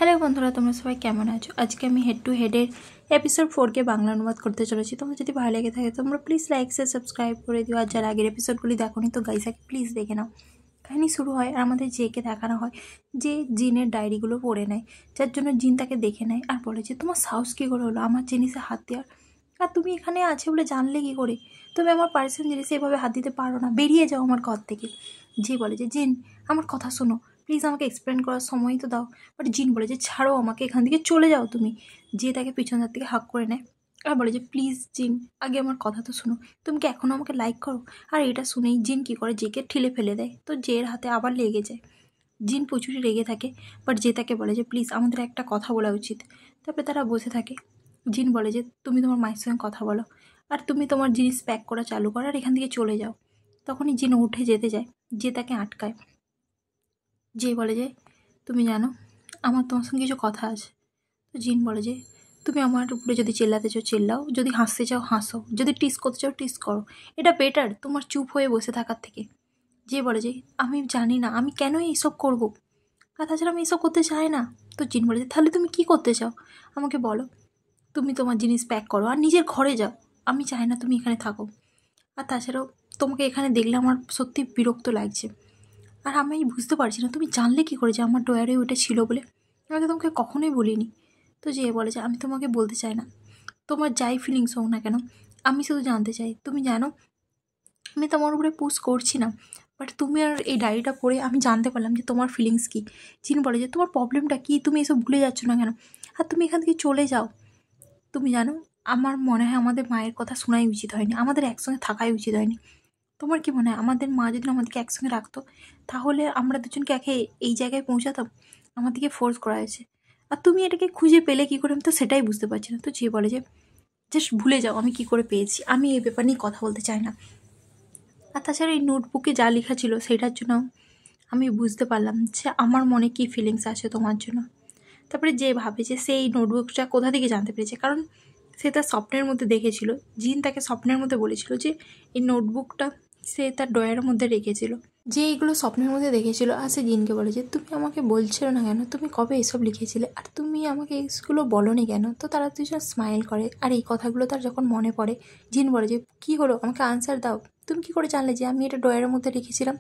Hello বন্ধুরা, তোমরা সবাই কেমন আছো? আজকে আমি হেড টু হেডের এপিসোড 4কে বাংলা অনুবাদ করতে চলেছি। তোমরা যদি ভালো লেগে থাকে তোমরা প্লিজ লাইক সাবস্ক্রাইব করে দিও। আর যারা আগের এপিসোডগুলি দেখোনি তো গাইসাকে প্লিজ দেখে নাও। কাহিনী শুরু হয় আর আমাদের জেকে দেখানো হয় যে জিনের ডায়েরিগুলো পড়ে নেয়, যার জন্য জিন তাকে দেখে নেয় আর বলে যে তোমার সাহস কী করে হলো আমার জিনিসে হাত দেওয়ার, আর তুমি এখানে আছে বলে জানলে কী করে? তুমি আমার পার্সোনাল জিনিসে এভাবে হাত দিতে পারো না, বেরিয়ে যাও আমার ঘর থেকে। যে বলে যে জিন আমার কথা শোনো, প্লিজ আমাকে এক্সপ্লেন করার সময় তো দাও। বাট জিন বলে যে ছাড়ো আমাকে, এখান থেকে চলে যাও তুমি। যে তাকে পিছনের থেকে হাক করে নেয় আর বলে যে প্লিজ জিন আগে আমার কথা তো শোনো, তুমি কি এখনও আমাকে লাইক করো? আর এটা শুনেই জিন কী করে জেকে ঠেলে ফেলে দেয়, তো জের হাতে আবার লেগে যায়। জিন প্রচুরই রেগে থাকে, বাট যে তাকে বলে যে প্লিজ আমাদের একটা কথা বলা উচিত। তারপরে তারা বসে থাকে। জিন বলে যে তুমি তোমার মায়ের সঙ্গে কথা বলো আর তুমি তোমার জিনিস প্যাক করা চালু করো আর এখান থেকে চলে যাও। তখনই জিন উঠে যেতে যায়, যে তাকে আটকায়। যে বলে যে তুমি জানো আমার তোমার সঙ্গে কিছু কথা আছে। তো জিন বলে যে তুমি আমার উপরে যদি চিল্লাতে চাও চিল্লাও, যদি হাসতে চাও হাসো, যদি টিস করতে চাও টিস করো, এটা বেটার তোমার চুপ হয়ে বসে থাকার থেকে। যে বলে যে আমি জানি না আমি কেন এইসব করবো, আর তাছাড়া আমি এসব করতে চাই না। তো জিন বলে যে তাহলে তুমি কী করতে চাও আমাকে বলো। তুমি তোমার জিনিস প্যাক করো আর নিজের ঘরে যাও, আমি চাই না তুমি এখানে থাকো। আর তাছাড়াও তোমাকে এখানে দেখলে আমার সত্যি বিরক্ত লাগছে, আর আমি বুঝতে পারছি না তুমি জানলে কী করে যে আমার ডয়ারে ওইটা ছিল বলে, আমি তো তোমাকে কখনোই বলিনি। তো যে বলে যে আমি তোমাকে বলতে চাই না, তোমার যাই ফিলিংস হোক না কেন, আমি শুধু জানতে চাই তুমি জানো আমি তোমার উপরে পুশ করছি না, বাট তুমি আর এই ডায়েরিটা পড়ে আমি জানতে পারলাম যে তোমার ফিলিংস কী। জিন বলে যে তোমার প্রবলেমটা কী, তুমি এসব ভুলে যাচ্ছ না কেন, আর তুমি এখান থেকে চলে যাও। তুমি জানো আমার মনে হয় আমাদের মায়ের কথা শোনাই উচিত হয়নি, আমাদের একসঙ্গে থাকাই উচিত হয়নি। তোমার কি মনে হয় আমাদের মা যদি আমাদেরকে একসঙ্গে রাখতো তাহলে আমরা দুজনকে একে এই জায়গায় পৌঁছাতাম? আমাদেরকে ফোর্স করা হয়েছে, আর তুমি এটাকে খুঁজে পেলে কী করে আমি তো সেটাই বুঝতে পারছি না। তো যে বলে যে জাস্ট ভুলে যাও আমি কী করে পেয়েছি, আমি এই ব্যাপার নিয়ে কথা বলতে চাই না। আর তাছাড়া এই নোটবুকে যা লেখা ছিল সেটার জন্য আমি বুঝতে পারলাম যে আমার মনে কী ফিলিংস আছে তোমার জন্য। তারপরে যে ভাবে যে সে এই নোটবুকটা কোথা থেকে জানতে পেরেছে, কারণ সে তার স্বপ্নের মধ্যে দেখেছিল। জিন তাকে স্বপ্নের মধ্যে বলেছিল যে এই নোটবুকটা সে তার ড্রয়ারের মধ্যে রেখেছিল। যে এইগুলো স্বপ্নের মধ্যে দেখেছিল, আর সে জিনকে বলে যে তুমি আমাকে বলছিল না কেন তুমি কবে এসব লিখেছিলে, আর তুমি আমাকে এগুলো বলোনি কেন? তো তারা দুজন স্মাইল করে, আর এই কথাগুলো তার যখন মনে পড়ে জিন বলে যে কী হলো আমাকে আনসার দাও, তুমি কী করে জানলে যে আমি এটা ড্রয়ারের মধ্যে রেখেছিলাম?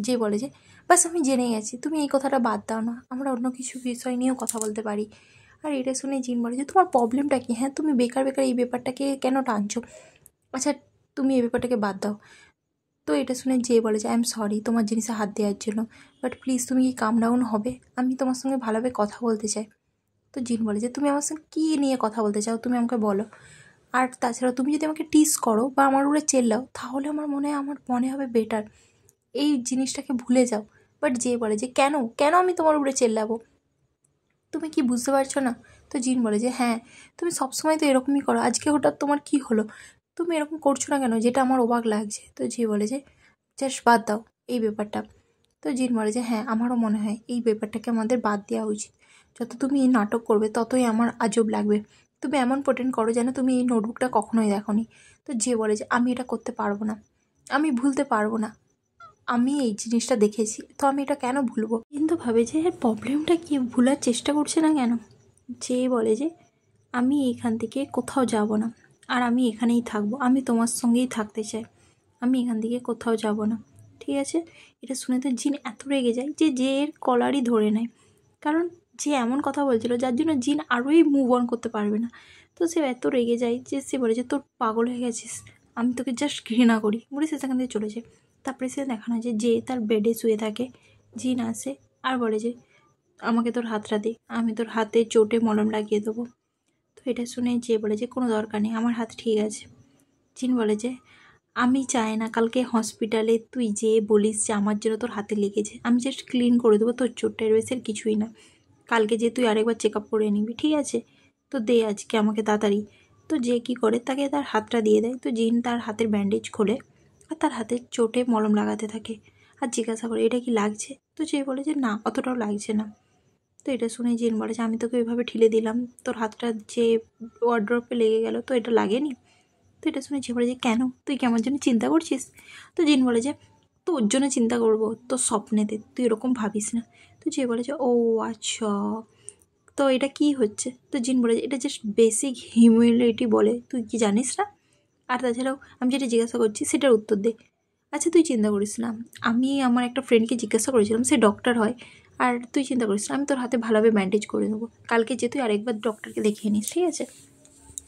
যে বলে যে বাস আমি জেনে গেছি, তুমি এই কথাটা বাদ দাও না, আমরা অন্য কিছু বিষয় নিয়েও কথা বলতে পারি। আর এটা শুনে জিন বলে যে তোমার প্রবলেমটা কী? হ্যাঁ তুমি বেকার বেকার এই ব্যাপারটাকে কেন টানছো? আচ্ছা তুমি এই ব্যাপারটাকে বাদ দাও। তো এটা শুনে যে বলে যে আই এম সরি তোমার জিনিসে হাত দেওয়ার জন্য, বাট প্লিজ তুমি কি কাম ডাউন হবে, আমি তোমার সঙ্গে ভালোভাবে কথা বলতে চাই। তো জিন বলে যে তুমি আমার সঙ্গে কী নিয়ে কথা বলতে চাও তুমি আমাকে বলো। আর তাছাড়া তুমি যদি আমাকে টিস করো বা আমার উপরে চেল্লাও তাহলে আমার মনে হবে বেটার, এই জিনিসটাকে ভুলে যাও। বাট যে বলে যে কেন কেন আমি তোমার উপরে চেল্লাবো, তুমি কি বুঝতে পারছো না? তো জিন বলে যে হ্যাঁ তুমি সবসময় তো এরকমই করো, আজকে হঠাৎ তোমার কি হলো, তুমি এরকম করছো না কেন, যেটা আমার অবাক লাগছে। তো যে বলে যে জাস্ট বাদ দাও এই ব্যাপারটা। তো জিন বলে যে হ্যাঁ আমারও মনে হয় এই ব্যাপারটাকে আমাদের বাদ দেওয়া উচিত, যত তুমি এই নাটক করবে ততই আমার আজব লাগবে। তুমি এমন প্রেটেন্ড করো যেন তুমি এই নোটবুকটা কখনোই দেখোনি। তো যে বলে যে আমি এটা করতে পারবো না, আমি ভুলতে পারবো না, আমি এই জিনিসটা দেখেছি তো আমি এটা কেন ভুলবো। কিন্তু ভাবে যে এর প্রবলেমটা কি, ভুলার চেষ্টা করছে না কেন। যে বলে যে আমি এখান থেকে কোথাও যাব না, আর আমি এখানেই থাকবো, আমি তোমার সঙ্গেই থাকতে চাই, আমি এখান থেকে কোথাও যাব না। ঠিক আছে, এটা শুনে তো জিন এত রেগে যায় যে এর কলারই ধরে নেয়, কারণ যে এমন কথা বলছিল যার জন্য জিন আরোই মুভ অন করতে পারবে না। তো সে এত রেগে যায় যে সে বলে যে তোর পাগল হয়ে গেছিস, আমি তোকে জাস্ট ঘৃণা করি বলে সে সেখান থেকে চলে যায়। তারপরে সে দেখানো যায় যে তার বেডে শুয়ে থাকে। জিন আসে আর বলে যে আমাকে তোর হাতটা দে, আমি তোর হাতে চোটে মলম লাগিয়ে দেবো। তো এটা শুনে যে বলে যে কোনো দরকার নেই, আমার হাত ঠিক আছে। জিন বলে যে আমি চাই না কালকে হসপিটালে তুই যে বলিস যে আমার জন্য তোর হাতে লেগেছে, আমি জাস্ট ক্লিন করে দেবো তোর চোটটা, রয়েছে আর কিছুই না। কালকে যে তুই আরেকবার চেক আপ করে নিবি, ঠিক আছে? তো দে আজকে আমাকে তাড়াতাড়ি। তো যে কী করে তাকে তার হাতটা দিয়ে দেয়। তো জিন তার হাতের ব্যান্ডেজ খোলে আর তার হাতের চোটে মলম লাগাতে থাকে আর জিজ্ঞাসা করে এটা কি লাগছে? তো যে বলে যে না অতটাও লাগছে না। তো এটা শুনে জিন বলে যে আমি তোকে এভাবে ঠেলে দিলাম, তোর হাতটা যে ওয়ার্ড্রপে লেগে গেল তো এটা লাগেনি। তো এটা শুনে যে বলে যে কেন তুই কি আমার জন্য চিন্তা করছিস? তো জিন বলে যে তোর জন্য চিন্তা করবো তোর স্বপ্নেতে, তুই এরকম ভাবিস না। তো যে বলে যে ও আচ্ছা, তো এটা কি হচ্ছে? তো জিন বলে এটা জাস্ট বেসিক হিউম্যানিটি বলে, তুই কি জানিস না? আর তাছাড়াও আমি যেটা জিজ্ঞাসা করছি সেটার উত্তর দে। আচ্ছা তুই চিন্তা করিস না, আমি আমার একটা ফ্রেন্ডকে জিজ্ঞাসা করেছিলাম, সে ডক্টর হয়, আর তুই চিন্তা করিস না, আমি তোর হাতে ভালোভাবে ব্যান্ডেজ করে দেবো, কালকে যে তুই আরেকবার ডক্টরকে দেখিয়ে নিস, ঠিক আছে?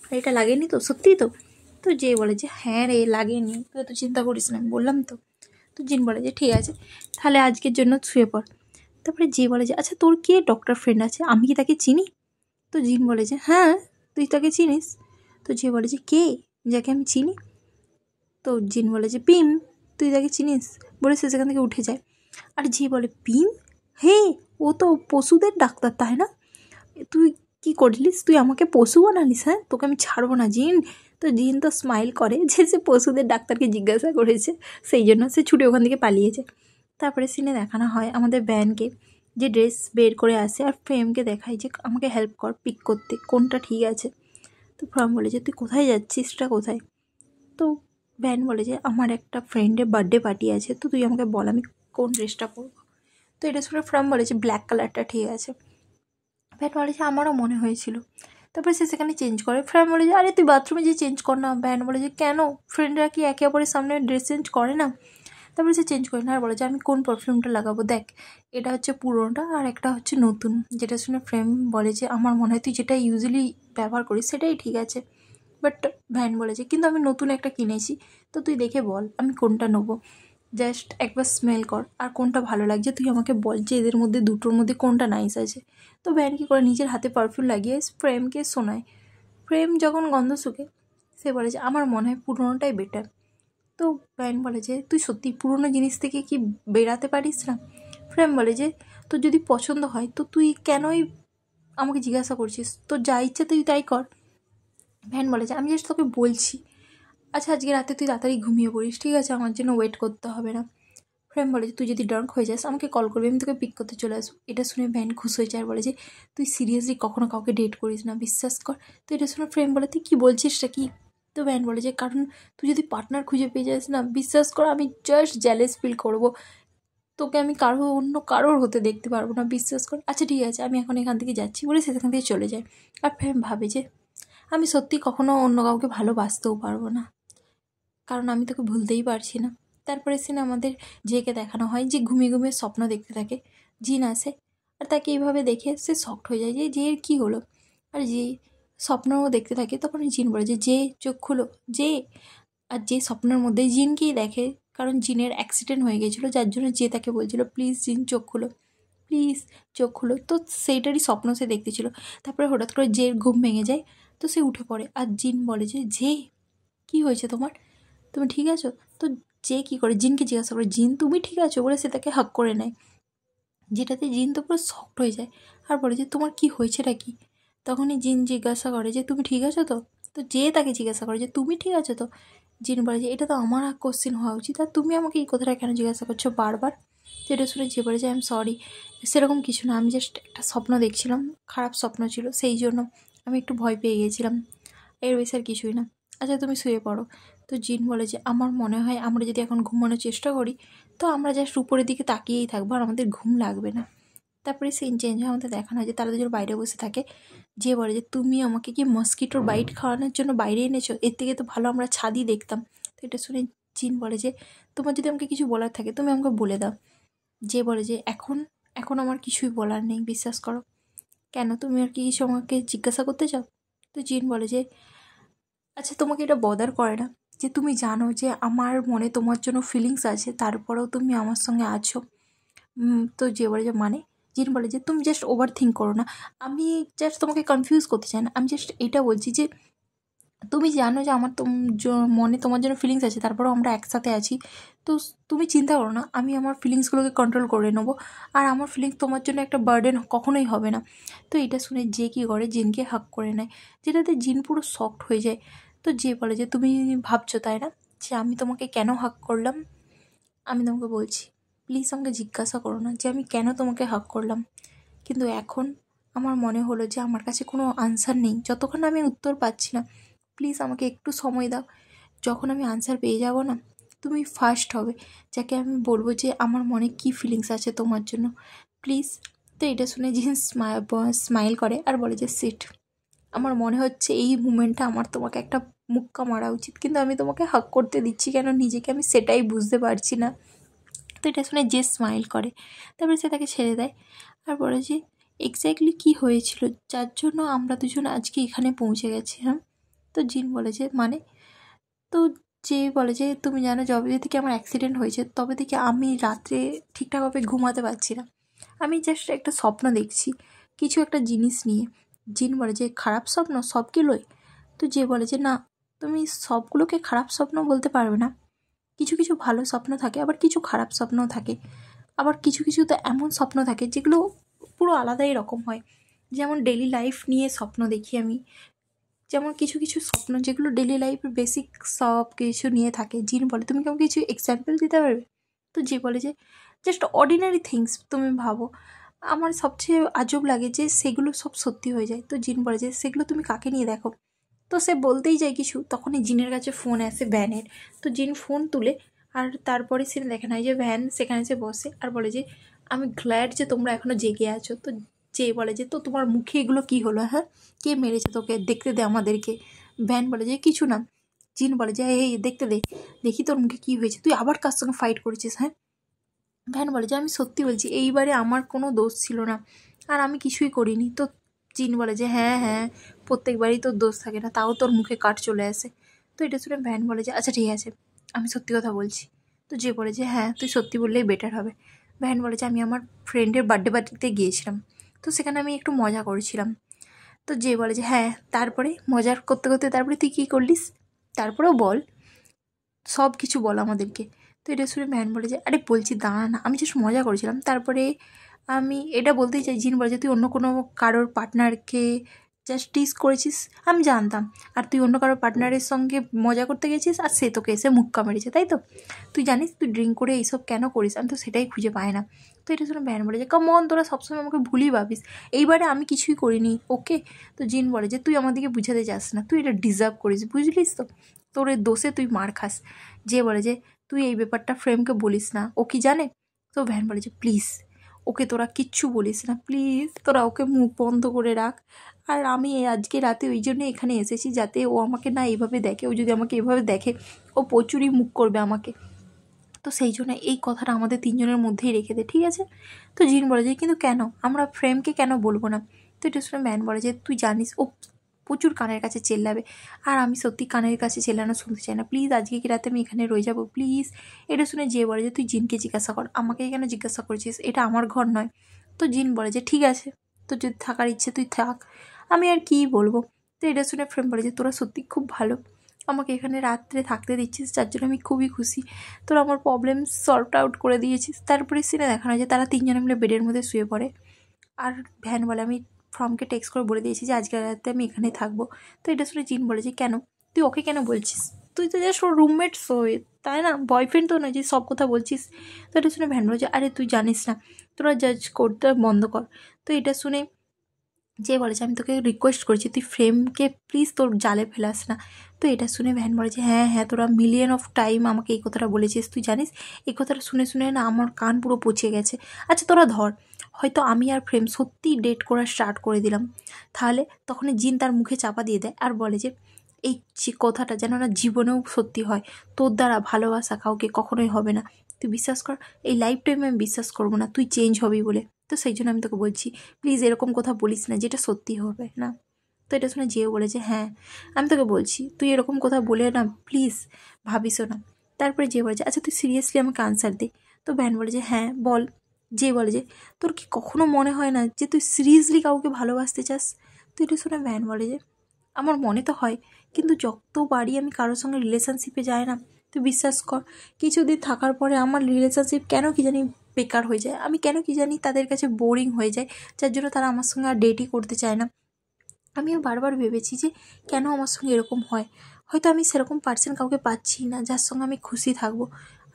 আর এটা লাগেনি তো, সত্যিই তো? তো যে বলে যে হ্যাঁ রে লাগেনি, তুই তো চিন্তা করিস না, আমি বললাম তো। তো জিন বলে যে ঠিক আছে, তাহলে আজকের জন্য শুয়ে পড়। তারপরে যে বলে যে আচ্ছা তোর কে ডক্টর ফ্রেন্ড আছে, আমি কি তাকে চিনি? তো জিন বলে যে হ্যাঁ তুই তাকে চিনিস। তো যে বলে যে কে, যাকে আমি চিনি? তো জিন বলে যে পিম, তুই তাকে চিনিস? বলে সে সেখান থেকে উঠে যায়। আর যে বলে পিম, হে ও তো পশুদের ডাক্তার তাই না? তুই কি করলিস, তুই আমাকে পশু বানালিস? হ্যাঁ, তোকে আমি ছাড়বো না জিন। তো জিন তো স্মাইল করে যে সে পশুদের ডাক্তারকে জিজ্ঞাসা করেছে, সেই জন্য সে ছুটে ওখান থেকে পালিয়েছে। তারপরে সিনে দেখানো হয় আমাদের ব্যানকে, যে ড্রেস বের করে আসে আর ফ্রেমকে দেখায় যে আমাকে হেল্প কর পিক করতে, কোনটা ঠিক আছে। তো ফ্রেম বলে যে তুই কোথায় যাচ্ছিসটা কোথায়? তো ভ্যান বলে যে আমার একটা ফ্রেন্ডের বার্থডে পার্টি আছে, তো তুই আমাকে বল আমি কোন ড্রেসটা পরবো। তো এটা শুনে ফ্রেম বলে যে ব্ল্যাক কালারটা ঠিক আছে। ভ্যান বলে যে আমারও মনে হয়েছিল। তারপরে সে সেখানে চেঞ্জ করে। ফ্রেন্ড বলে যে আরে তুই বাথরুমে যে চেঞ্জ কর না। ভ্যান বলে যে কেন, ফ্রেন্ডরা কি একে অপরের সামনে ড্রেস চেঞ্জ করে না? তারপরে সে চেঞ্জ করে না আর বলে যে আমি কোন পারফিউমটা লাগাবো, দেখ এটা হচ্ছে পুরোনোটা আর একটা হচ্ছে নতুন। যেটা শুনে ফ্রেম বলে যে আমার মনে হয় তুই যেটা ইউজুয়ালি ব্যবহার করিস সেটাই ঠিক আছে। বাট ভ্যান বলে যে কিন্তু আমি নতুন একটা কিনেছি, তো তুই দেখে বল আমি কোনটা নেবো, জাস্ট একবার স্মেল কর আর কোনটা ভালো লাগছে তুই আমাকে বল যে এদের মধ্যে দুটোর মধ্যে কোনটা নাইস আছে। তো ভ্যান কী করে নিজের হাতে পারফিউম লাগিয়ে প্রেমকে শোনায়। প্রেম যখন গন্ধ শুকে সে বলে যে আমার মনে হয় পুরোনোটাই বেটার। তো ভ্যান বলে যে তুই সত্যি পুরোনো জিনিস থেকে কি বেরাতে পারিস না? প্রেম বলে যে তোর যদি পছন্দ হয় তো তুই কেনই আমাকে জিজ্ঞাসা করছিস, তোর যা ইচ্ছা তুই তাই কর। ভ্যান বলে যে আমি জাস্ট তোকে বলছি। আচ্ছা আজকে রাতে তুই তাড়াতাড়ি ঘুমিয়ে পড়িস, ঠিক আছে, আমার জন্য ওয়েট করতে হবে না। ফ্রেম বলে যে তুই যদি ড্রাঙ্ক হয়ে যাস আমাকে কল করবি, আমি তোকে পিক করতে চলে আসবো। এটা শুনে ভ্যান খুশ হয়ে যায় আর বলে যে তুই সিরিয়াসলি কখনো কাউকে ডেট করিস না, বিশ্বাস কর। তো এটা শুনে ফ্রেম বলে তুই কী বলছিসটা কি? তো ভ্যান বলে যে কারণ তুই যদি পার্টনার খুঁজে পেয়ে যাস না, বিশ্বাস কর আমি জাস্ট জ্যালেস ফিল করবো, তোকে আমি অন্য কারোর হতে দেখতে পারবো না, বিশ্বাস কর। আচ্ছা ঠিক আছে আমি এখন এখান থেকে যাচ্ছি বলে সেখান থেকে চলে যায়। আর ফ্রেম ভাবে যে আমি সত্যি কখনো অন্য কাউকে ভালোবাসতেও পারবো না, কারণ আমি তোকে ভুলতেই পারছি না। তারপরে সিনে আমাদের জেকে দেখানো হয় যে ঘুমিয়ে ঘুমিয়ে স্বপ্ন দেখতে থাকে। জিন আসে আর তাকে এইভাবে দেখে সে শকড হয়ে যায় যে এর কী হলো। আর যে স্বপ্নও দেখতে থাকে তখন জিন বলে যে চোখ খুলো যে। আর যে স্বপ্নের মধ্যে জিনকেই দেখে, কারণ জিনের অ্যাক্সিডেন্ট হয়ে গেছিলো যার জন্য যে তাকে বলছিল প্লিজ জিন চোখ খুলো, প্লিজ চোখ খুলো। তো সেইটারই স্বপ্ন সে দেখতেছিল। তারপরে হঠাৎ করে যে ঘুম ভেঙে যায়, তো সে উঠে পড়ে আর জিন বলে যে কী হয়েছে তোমার, তুমি ঠিক আছো? তো যে কী করে জিনকে জিজ্ঞাসা করে জিন তুমি ঠিক আছো বলে সে তাকে হাক করে নেয়, যেটাতে জিন তো পুরো শকড হয়ে যায় আর বলে যে তোমার কি হয়েছেটা কি? তখনই জিন জিজ্ঞাসা করে যে তুমি ঠিক আছো তো? তো যে তাকে জিজ্ঞাসা করে যে তুমি ঠিক আছো তো? জিন বলে যে এটা তো আমার কোশ্চেন হওয়া উচিত, আর তুমি আমাকে এই কথাটা কেন জিজ্ঞাসা করছো বারবার? যেটা শুনে যে বলে যে আই এম সরি, সেরকম কিছু না, আমি জাস্ট একটা স্বপ্ন দেখছিলাম, খারাপ স্বপ্ন ছিল সেই জন্য আমি একটু ভয় পেয়ে গেছিলাম, এর বেশি আর কিছুই না। আচ্ছা তুমি শুয়ে পড়ো। তো জিন বলে যে আমার মনে হয় আমরা যদি এখন ঘুমানোর চেষ্টা করি তো আমরা জাস্ট উপরের দিকে তাকিয়েই থাকবো আর আমাদের ঘুম লাগবে না। তারপরে সিন চেঞ্জ হয়, আমাদের দেখানো হয় যে তারা দুজন বাইরে বসে থাকে। যে বলে যে তুমি আমাকে কি মস্কিটোর বাইট খাওয়ানোর জন্য বাইরে এনেছো, এর থেকে তো ভালো আমরা ছাদই দেখতাম। তো এটা শুনে জিন বলে যে তোমার যদি আমাকে কিছু বলার থাকে তুমি আমাকে বলে দাও। যে বলে যে এখন এখন আমার কিছুই বলার নেই, বিশ্বাস করো। কেন, তুমি আর কি কিছু আমাকে জিজ্ঞাসা করতে চাও? তো জিন বলে যে আচ্ছা তোমাকে এটা বদার করে না যে তুমি জানো যে আমার মনে তোমার জন্য ফিলিংস আছে, তারপরেও তুমি আমার সঙ্গে আছো? তো যে বলে যে মানে, জিন বলে যে তুমি জাস্ট ওভার থিঙ্ক করো না, আমি জাস্ট তোমাকে কনফিউজ করতে চাই না, আমি জাস্ট এটা বলছি যে তুমি জানো যে আমার মনে তোমার জন্য ফিলিংস আছে, তারপরেও আমরা একসাথে আছি। তো তুমি চিন্তা করো না, আমি আমার ফিলিংসগুলোকে কন্ট্রোল করে নেবো, আর আমার ফিলিংস তোমার জন্য একটা বার্ডেন কখনোই হবে না। তো এটা শুনে যে কী করে জিনকে হাক করে নেয়, যেটাতে জিন পুরো শকড হয়ে যায়। তো যে বলে যে তুমি ভাবছো তাই না যে আমি তোমাকে কেন হাক করলাম? আমি তোমাকে বলছি, প্লিজ আমাকে জিজ্ঞাসা করো না যে আমি কেন তোমাকে হাক করলাম। কিন্তু এখন আমার মনে হলো যে আমার কাছে কোনো আনসার নেই, যতক্ষণ আমি উত্তর পাচ্ছি না। প্লিজ আমাকে একটু সময় দাও, যখন আমি আনসার পেয়ে যাব না তুমি ফার্স্ট হবে যাকে আমি বলবো যে আমার মনে কী ফিলিংস আছে তোমার জন্য। প্লিজ তো এটা শুনে জিন স্মাইল করে আর বলে যে সিট। আমার মনে হচ্ছে এই মুমেন্টটা আমার তোমাকে একটা মুক্কা মারা উচিত, কিন্তু আমি তোমাকে হাক করতে দিচ্ছি কেন নিজেকে, আমি সেটাই বুঝতে পারছি না। তো এটা শুনে যে স্মাইল করে, তারপরে সে তাকে ছেড়ে দেয় আর বলে যে এক্স্যাক্টলি কী হয়েছিল যার জন্য আমরা দুজন আজকে এখানে পৌঁছে গেছি। হ্যাঁ, তো জিন বলে যে মানে, তো যে বলে যে তুমি জানো যবে থেকে আমার অ্যাক্সিডেন্ট হয়েছে তবে থেকে আমি রাত্রে ঠিকঠাকভাবে ঘুমাতে পারছি না, আমি জাস্ট একটা স্বপ্ন দেখছি কিছু একটা জিনিস নিয়ে। জিন বলে যে খারাপ স্বপ্ন সবগুলোই? তো যে বলে যে না, তুমি সবগুলোকে খারাপ স্বপ্ন বলতে পারবে না, কিছু কিছু ভালো স্বপ্ন থাকে, আবার কিছু খারাপ স্বপ্নও থাকে, আবার কিছু কিছু তো এমন স্বপ্ন থাকে যেগুলো পুরো আলাদাই রকম হয়। যেমন ডেলি লাইফ নিয়ে স্বপ্ন দেখি আমি, যেমন কিছু কিছু স্বপ্ন যেগুলো ডেলি লাইফের বেসিক সব কিছু নিয়ে থাকে। জিন বলে তুমি কেমন কিছু এক্সাম্পল দিতে পারবে? তো যে বলে যে জাস্ট অর্ডিনারি থিংস তুমি ভাবো, আমার সবচেয়ে আজব লাগে যে সেগুলো সব সত্যি হয়ে যায়। তো জিন বলে যে সেগুলো তুমি কাকে নিয়ে দেখো? তো সে বলতেই যায় কিছু, তখনই জিনের কাছে ফোন আসে ভ্যানের। তো জিন ফোন তুলে আর তারপরে সে দেখে নেয় যে ভ্যান সেখানে সে বসে আর বলে যে আমি গ্ল্যাড যে তোমরা এখনও জেগে আছো। তো যে বলে যে তো তোমার মুখে এগুলো কী হলো? হ্যাঁ, কে মেরেছে তোকে? দেখতে দে আমাদেরকে। ভ্যান বলে যে কিছু না। জিন বলে যে এই দেখতে দে, দেখি তোর মুখে কী হয়েছে, তুই আবার কার সঙ্গে ফাইট করেছিস? হ্যাঁ, ভ্যান বলে যে আমি সত্যি বলছি এইবারে আমার কোনো দোষ ছিল না আর আমি কিছুই করিনি। তো জিন বলে যে হ্যাঁ হ্যাঁ, প্রত্যেকবারই তোর দোষ থাকে না, তাও তোর মুখে কাট চলে আসে। তো এটা শুনে ভ্যান বলে যে আচ্ছা ঠিক আছে, আমি সত্যি কথা বলছি। তো যে বলে যে হ্যাঁ তুই সত্যি বললেই বেটার হবে। ভ্যান বলে যে আমি আমার ফ্রেন্ডের বার্থডে পার্টিতে গিয়েছিলাম, তো সেখানে আমি একটু মজা করেছিলাম। তো যে বলে যে হ্যাঁ তারপরে মজার করতে করতে তারপরে তুই কী করলিস, তারপরেও বল, সব কিছু বল আমাদেরকে। তো এটা শুনে ভ্যান বলে যে আরে বলছি দাঁড়া না, আমি জাস্ট মজা করেছিলাম। তারপরে আমি এটা বলতেই চাই, জিন বলে যে তুই অন্য কোনো কারোর পার্টনারকে জাস্ট টিজ করেছিস, আমি জানতাম, আর তুই অন্য কারোর পার্টনারের সঙ্গে মজা করতে গেছিস আর সে তোকে এসে মুক্কা মেরেছে, তাই তো? তুই জানিস তুই ড্রিঙ্ক করে এইসব কেন করিস? আমি তো সেটাই খুঁজে পাই না। তো এটা শুনে ভ্যান বলে যে কামন, তোরা সবসময় আমাকে ভুলই ভাবিস, এইবারে আমি কিছুই করিনি, ওকে? তো জিন বলে যে তুই আমাদেরকে বুঝাতে চাস না, তুই এটা ডিজার্ভ করিস, বুঝলিস তো, তোর এই দোষে তুই মার খাস। যে বলে যে তুই এই ব্যাপারটা ফ্রেমকে বলিস না, ও কি জানে? তো ভ্যান বলে যে প্লিজ ওকে তোরা কিচ্ছু বলিস না, প্লিজ তোরা ওকে মুখ বন্ধ করে রাখ। আর আমি আজকে রাতে ওই জন্য এখানে এসেছি যাতে ও আমাকে না এইভাবে দেখে, ও যদি আমাকে এভাবে দেখে ও প্রচুরই মুখ করবে আমাকে। তো সেই জন্য এই কথাটা আমাদের তিনজনের মধ্যেই রেখে দে, ঠিক আছে? তো জিন বলে যে কিন্তু কেন, আমরা ফ্রেমকে কেন বলবো না? তো এটা শুনে ম্যান বলে যে তুই জানিস ও প্রচুর কানের কাছে চেল্লাবে, আর আমি সত্যি কানের কাছে চেল্লানো শুনতে চাই না, প্লিজ আজকে কি রাতে আমি এখানে রয়ে যাবো প্লিজ। এটা শুনে যে বলে যে তুই জিনকে জিজ্ঞাসা কর, আমাকে কেন জিজ্ঞাসা করছিস, এটা আমার ঘর নয়। তো জিন বলে যে ঠিক আছে, তোর যদি থাকার ইচ্ছে তুই থাক, আমি আর কী বলবো। তো এটা শুনে ফ্রেম বলে যে তোরা সত্যি খুব ভালো, আমাকে এখানে রাত্রে থাকতে দিচ্ছিস যার জন্য আমি খুবই খুশি, তোরা আমার প্রবলেম সর্ট আউট করে দিয়েছিস। তারপরে সিনে দেখানো যায় তারা তিনজনে মিলে বেডের মধ্যে শুয়ে পড়ে। আর ভ্যান বলে আমি ফ্রমকে টেক্সট করে বলে দিয়েছি যে আজকে রাতে আমি এখানে থাকবো। তো এটা শুনে জিন বলে যে কেন, তুই ওকে কেন বলছিস, তুই তো জাস্ট ওর রুমমেট শোয়, তাই না, বয়ফ্রেন্ড তো নয় যে সব কথা বলছিস। তো এটা শুনে ভ্যান বলে যে আরে তুই জানিস না, তোরা জাজ করতে বন্ধ কর। তো এটা শুনে যে বলেছে আমি তোকে রিকোয়েস্ট করছি তুই ফ্রেমকে প্লিজ তোর জালে ফেলাস না। তো এটা শুনে ভ্যান বলে যে হ্যাঁ হ্যাঁ তোরা মিলিয়ন অফ টাইম আমাকে এই কথাটা বলেছিস, তুই জানিস এই কথাটা শুনে শুনে না আমার কান পুরো পচে গেছে। আচ্ছা তোরা ধর হয়তো আমি আর ফ্রেম সত্যিই ডেট করা স্টার্ট করে দিলাম, তাহলে তখন জিন তার মুখে চাপা দিয়ে দেয় আর বলে যে এই কথাটা যেন না জীবনেও সত্যি হয়, তোর দ্বারা ভালোবাসা কাউকে কখনোই হবে না, তুই বিশ্বাস কর, এই লাইফ টাইমে আমি বিশ্বাস করবো না তুই চেঞ্জ হবি বলে। তো সেই জন্য আমি তোকে বলছি প্লিজ এরকম কথা বলিস না যেটা সত্যি হবে না। তো এটা শুনে যেও বলে যে হ্যাঁ আমি তোকে বলছি তুই এরকম কথা বলে না প্লিজ ভাবিসও না। তারপরে যে বলে যে আচ্ছা তুই সিরিয়াসলি আমাকে আনসার দে। তো ভ্যান বলে যে হ্যাঁ বল। যে বলে যে তোর কি কখনো মনে হয় না যে তুই সিরিয়াসলি কাউকে ভালোবাসতে চাস? তো এটা শুনে ভ্যান বলে যে আমার মনে তো হয়, কিন্তু যতবারই আমি কারোর সঙ্গে রিলেশনশিপে যাই না, তুই বিশ্বাস কর কিছুদিন থাকার পরে আমার রিলেশনশিপ কেন কি জানি বেকার হয়ে যায়, আমি কেন কি জানি তাদের কাছে বোরিং হয়ে যায়, যার জন্য তারা আমার সঙ্গে আর ডেটই করতে চায় না। আমিও বারবার ভেবেছি যে কেন আমার সঙ্গে এরকম হয়, হয়তো আমি সেরকম পার্সন কাউকে পাচ্ছি না যার সঙ্গে আমি খুশি থাকবো,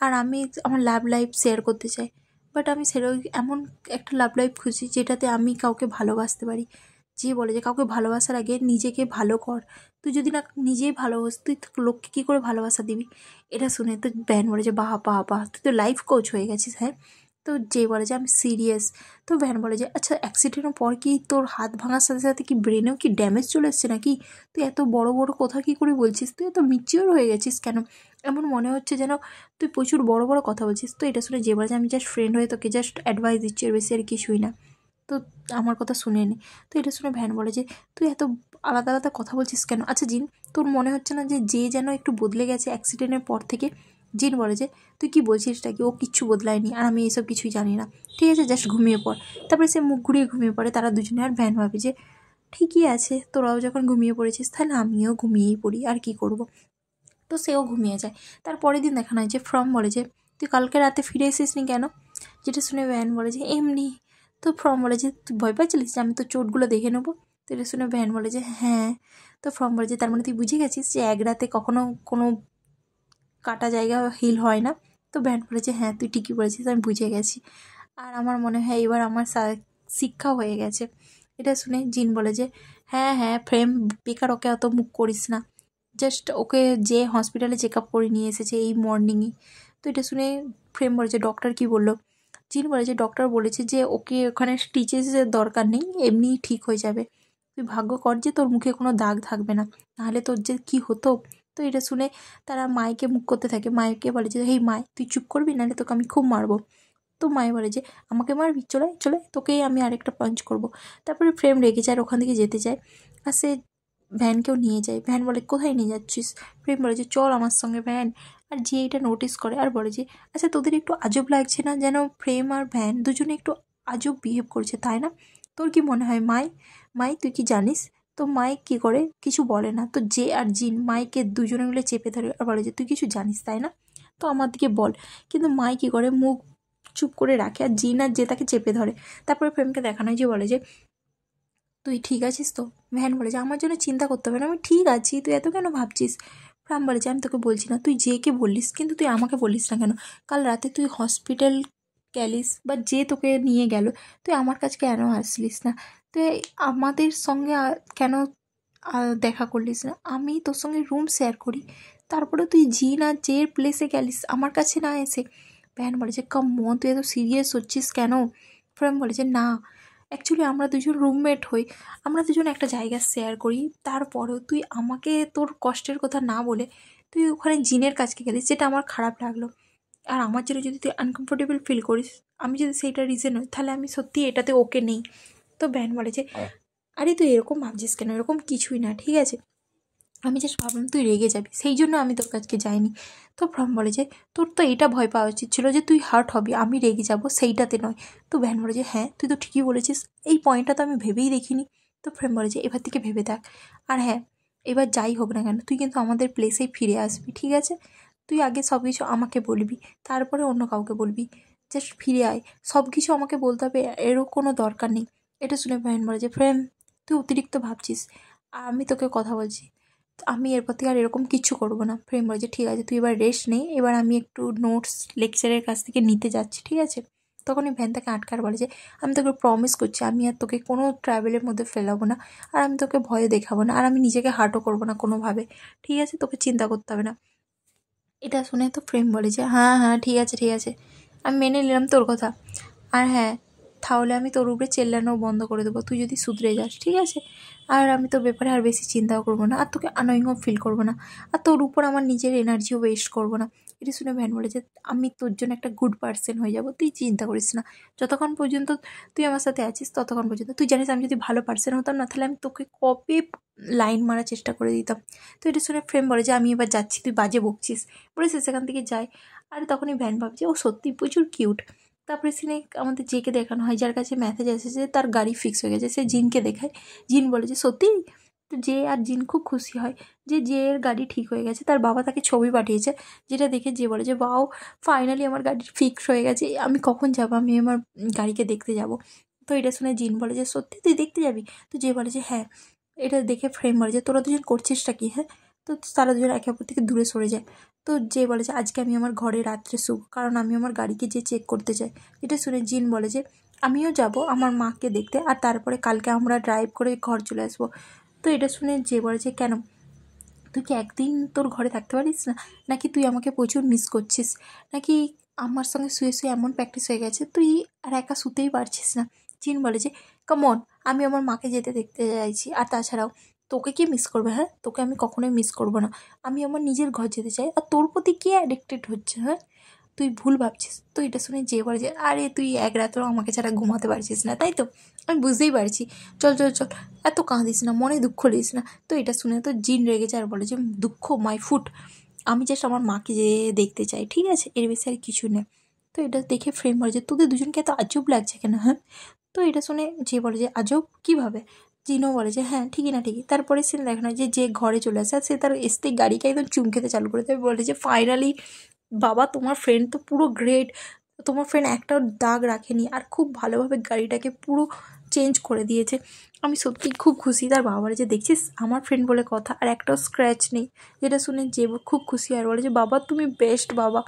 আর আমি আমার লাভ লাইফ শেয়ার করতে চাই, বাট আমি সেরকম এমন একটা লাভ লাইফ খুঁজি যেটাতে আমি কাউকে ভালোবাসতে পারি। যে বলে যে কাউকে ভালোবাসার আগে নিজেকে ভালো কর, তুই যদি না নিজেই ভালোবাস তুই লোককে কী করে ভালোবাসা দিবি। এটা শুনে তো ব্যান বলে যে বাহ বাহ বাহ, তুই তো লাইফ কোচ হয়ে গেছিস। হ্যাঁ, তো যে বলে যে আমি সিরিয়াস। তো ভ্যান বলে যে আচ্ছা অ্যাক্সিডেন্টের পর কি তোর হাত ভাঙার সাথে সাথে কি ব্রেনেও কি ড্যামেজ চলে এসছে নাকি? তুই এত বড় বড় কথা কী করে বলছিস? তুই এত ম্যাচিওর হয়ে গেছিস কেন? এমন মনে হচ্ছে যেন তুই প্রচুর বড় বড় কথা বলছিস। তো এটা শুনে যে বলে যে আমি জাস্ট ফ্রেন্ড হয়ে তোকে জাস্ট অ্যাডভাইস দিচ্ছি, এর বেশি আর কিছুই না। তো আমার কথা শুনে নে। তো এটা শুনে ভ্যান বলে যে তুই এত আলাদা আলাদা কথা বলছিস কেন? আচ্ছা জিন, তোর মনে হচ্ছে না যে যেন একটু বদলে গেছে অ্যাক্সিডেন্টের পর থেকে? জিন বলে যে তুই কি বলছিসটা কি, ও কিচ্ছু বদলায়নি, আর আমি এইসব কিছুই জানি না, ঠিক আছে জাস্ট ঘুমিয়ে পড়। তারপরে সে মুখ ঘুরিয়ে ঘুমিয়ে পড়ে তারা দুজনে। আর ভ্যান ভাবে যে ঠিকই আছে, তোরাও যখন ঘুমিয়ে পড়েছিস তাহলে আমিও ঘুমিয়েই পড়ি, আর কি করব। তো সেও ঘুমিয়ে যায়। তার পরের দিন দেখানো হয় যে ফ্রম বলে যে তুই কালকে রাতে ফিরে এসিসনি কেন? যেটা শুনে ভ্যান বলে যে এমনি। তো ফ্রম বলে যে তুই ভয় পাচ্ছিলিস যে আমি তো চোটগুলো দেখে নেবো? তো এটা শুনে ভ্যান বলে যে হ্যাঁ। তো ফ্রম বলে যে তার মানে তুই বুঝে গেছিস যে এক রাতে কখনো কোনো কাটা জায়গা হিল হয় না? তো ভ্যান বলে যে হ্যাঁ তুই ঠিকই বলেছিস, আমি বুঝে গেছি, আর আমার মনে হয় এবার আমার শিক্ষা হয়ে গেছে। এটা শুনে জিন বলে যে হ্যাঁ হ্যাঁ ফ্রেম, বেকার ওকে অত মুখ করিস না, জাস্ট ওকে যে হসপিটালে চেক আপ করে নিয়ে এসেছে এই মর্নিংই। তো এটা শুনে ফ্রেম বলে যে ডক্টর কী বললো? জিন বলে যে ডক্টর বলেছে যে ওকে ওখানে স্টিচেসের দরকার নেই, এমনিই ঠিক হয়ে যাবে। তুই ভাগ্য কর যে তোর মুখে কোনো দাগ থাকবে না, নাহলে তোর যে কী হতো। তো এটা শুনে তারা মাইকে মুখ করতে থাকে। মাইকে বলে যে হেই মাই, তুই চুপ করবি, নাহলে তোকে আমি খুব মারবো। তো মাই বলে যে আমাকে মারবি, চলে চলে তোকেই আমি আরেকটা পাঞ্চ করব। তারপরে ফ্রেম রেগে যায় আর ওখান থেকে যেতে চায়, আর সে ভ্যানকেও নিয়ে যায়। ভ্যান বলে কোথায় নিয়ে যাচ্ছিস? প্রেম বলে যে চল আমার সঙ্গে ভ্যান। আর যে এটা নোটিস করে আর বলে যে আচ্ছা তোদের একটু আজব লাগছে না, যেন প্রেম আর ভ্যান দুজনে একটু আজব বিহেভ করছে, তাই না? তোর কি মনে হয় মাই? মাই তুই কি জানিস? তো মাই কি করে, কিছু বলে না। তো যে আর জিন মাইকে দুজনে মিলে চেপে ধরে আর বলে যে তুই কিছু জানিস তাই না, তো আমার দিকে বল। কিন্তু মাই কি করে, মুখ চুপ করে রাখে, আর জিন আর যে তাকে চেপে ধরে। তারপরে প্রেমকে দেখানো হয় যে বলে যে তুই ঠিক আছিস তো? ভ্যান বলে যে আমার জন্য চিন্তা করতে হবে না, আমি ঠিক আছি, তুই এত কেন ভাবছিস? প্রাম বলে যে আমি তোকে বলছি না, তুই যেকে বললিস, কিন্তু তুই আমাকে বললিস না কেন? কাল রাতে তুই হসপিটাল গেলিস বা যে তোকে নিয়ে গেল, তুই আমার কাছে কেন আসলিস না? তুই আমাদের সঙ্গে কেন দেখা করলিস না? আমি তোর সঙ্গে রুম শেয়ার করি, তারপরে তুই জিন আর জের প্লেসে গেলিস আমার কাছে না এসে। ভ্যান বলে যে কাম অন, তুই এত সিরিয়াস হচ্ছিস কেন? প্রেম বলে যে না, অ্যাকচুয়ালি আমরা দুজন রুমমেট হই, আমরা দুজন একটা জায়গা শেয়ার করি, তারপরেও তুই আমাকে তোর কষ্টের কথা না বলে তুই ওখানে জিনের কাছকে গেলিস, যেটা আমার খারাপ লাগলো। আর আমার জন্য যদি তুই আনকমফোর্টেবল ফিল করিস, আমি যদি সেইটা রিজন হই, তাহলে আমি সত্যি এটাতে ওকে নেই। তো ব্যান বলে যে আরে তুই এরকম ভাবছিস কেন, এরকম কিছুই না, ঠিক আছে, আমি জাস্ট ভাবলাম তুই রেগে যাবি, সেই জন্য আমি তোর কাছকে যাইনি। তো ভ্রম বলে যে তোর তো এটা ভয় পাওয়া উচিত ছিল যে তুই হার্ট হবি, আমি রেগে যাব, সেইটাতে নয়। তো ভ্যান বলে যে হ্যাঁ তুই তো ঠিকই বলেছিস, এই পয়েন্টটা তো আমি ভেবেই দেখিনি। তো ফ্রেম বলে যে এবার থেকে ভেবে দেখ, আর হ্যাঁ এবার যাই হোক না কেন তুই কিন্তু আমাদের প্লেসেই ফিরে আসবি, ঠিক আছে? তুই আগে সব কিছু আমাকে বলবি, তারপরে অন্য কাউকে বলবি, জাস্ট ফিরে আয়, সব কিছু আমাকে বলতে হবে এরও কোনো দরকার নেই। এটা শুনে ভ্যান বলে যে ফ্রেম তুই অতিরিক্ত ভাবছিস, আর আমি তোকে কথা বলছি, আমি এরপর থেকে আর এরকম কিচ্ছু করবো না। ফ্রেম বলে যে ঠিক আছে তুই এবার রেস্ট নে, এবার আমি একটু নোটস লেকচারের কাছ থেকে নিতে যাচ্ছি, ঠিক আছে? তখনই ভ্যান তাকে আটকার বলে যে আমি তোকে প্রমিস করছি আমি আর তোকে কোনো ট্রাভেলের মধ্যে ফেলাবো না, আর আমি তোকে ভয়ে দেখাবো না, আর আমি নিজেকে হার্টও করবো না কোনোভাবে, ঠিক আছে? তোকে চিন্তা করতে হবে না। এটা শুনে তো ফ্রেম বলে যে হ্যাঁ হ্যাঁ ঠিক আছে ঠিক আছে, আমি মেনে নিলাম তোর কথা, আর হ্যাঁ তাহলে আমি তোর উপরে চেল্লানো বন্ধ করে দেবো তুই যদি শুধরে যাস, ঠিক আছে? আর আমি তোর ব্যাপারে আর বেশি চিন্তাও করবো না, আর তোকে আনোয়িংও ফিল করবো না, আর তোর উপর আমার নিজের এনার্জিও ওয়েস্ট করবো না। এটা শুনে ভ্যান বলে যে আমি তোর জন্য একটা গুড পার্সন হয়ে যাবো, তুই চিন্তা করিস না, যতক্ষণ পর্যন্ত তুই আমার সাথে আছিস ততক্ষণ পর্যন্ত। তুই জানিস আমি যদি ভালো পার্সন হতাম না, তাহলে আমি তোকে কবে লাইন মারার চেষ্টা করে দিতাম। তো এটা শুনে ফ্রেম বলে যে আমি এবার যাচ্ছি, তুই বাজে বকছিস, বলে সে সেখান থেকে যায়। আর তখনই ভ্যান ভাবছে ও সত্যি প্রচুর কিউট। তারপরে সিনে আমাদের জেকে দেখানো হয়, যার কাছে মেসেজ এসেছে তার গাড়ি ফিক্স হয়ে গেছে, সে জিনকে দেখায়। জিন বলে যে সত্যি? তো যে আর জিন খুব খুশি হয় যে এর গাড়ি ঠিক হয়ে গেছে। তার বাবা তাকে ছবি পাঠিয়েছে, যেটা দেখে যে বলে যে বাও, ফাইনালি আমার গাড়ি ফিক্স হয়ে গেছে, আমি কখন যাবো, আমি আমার গাড়িকে দেখতে যাব। তো এটা শুনে জিন বলে যে সত্যি তুই দেখতে যাবি? তো যে বলে যে হ্যাঁ। এটা দেখে ফ্রেম বলে যে তোরা দুজন করছিসটা কি, হ্যাঁ? তো তারা দুজন একে অপর থেকে দূরে সরে যায়। তো যে বলে যে আজকে আমি আমার ঘরে রাত্রে শুব, কারণ আমি আমার গাড়িকে যে চেক করতে চাই। এটা শুনে জিন বলে যে আমিও যাব আমার মাকে দেখতে, আর তারপরে কালকে আমরা ড্রাইভ করে ঘর চলে আসবো। তো এটা শুনে যে বলে যে কেন, তুই কি একদিন তোর ঘরে থাকতে পারিস না, নাকি তুই আমাকে প্রচুর মিস করছিস, নাকি আমার সঙ্গে শুয়ে শুয়ে এমন প্র্যাকটিস হয়ে গেছে, তুই আর একা শুতেই পারছিস না। জিন বলে যে কামন, আমি আমার মাকে যেতে দেখতে চাইছি, আর তাছাড়াও তোকে কে মিস করবে? হ্যাঁ, তোকে আমি কখনোই মিস করবো না। আমি আমার নিজের ঘর যেতে চাই, আর তোর প্রতি কে অ্যাডিক্টেড হচ্ছে? হ্যাঁ, তুই ভুল ভাবছিস। তো এটা শুনে যে বলে যে আরে তুই এক রাতেও আমাকে ছাড়া ঘুমাতে পারছিস না, তাই তো? আমি বুঝতেই পারছি, চল চল চল, এত কাঁদিস না, মনে দুঃখ নিস না। তো এটা শুনে তো জিন রেগে যায় আর বলে যে দুঃখ মাই ফুট, আমি জাস্ট আমার মাকে যে দেখতে চাই, ঠিক আছে, এর বেশি আর কিছু নেই। তো এটা দেখে ফ্রেন্ড বলে যে তোদের দুজনকে এত আজব লাগছে কেন? হ্যাঁ, তো এটা শুনে যে বলে যে আজব কীভাবে? জিনও বলে যে হ্যাঁ ঠিকই না ঠিকই। তারপরে সিন দেখানো হয় যে যে ঘরে চলে আসে আর সে তার স্ত্রী গাড়িকে একদম চুমকেতে চালু করে দেয়, বলে যে ফাইনালি বাবা তোমার ফ্রেন্ড তো পুরো গ্রেট, তোমার ফ্রেন্ড একটাও দাগ রাখেনি আর খুব ভালোভাবে গাড়িটাকে পুরো চেঞ্জ করে দিয়েছে, আমি সত্যিই খুব খুশি। তার বাবা বলে যে দেখছিস আমার ফ্রেন্ড বলে কথা, আর একটাও স্ক্র্যাচ নেই। যেটা শুনে যে খুব খুশি আর বলে যে বাবা তুমি বেস্ট বাবা।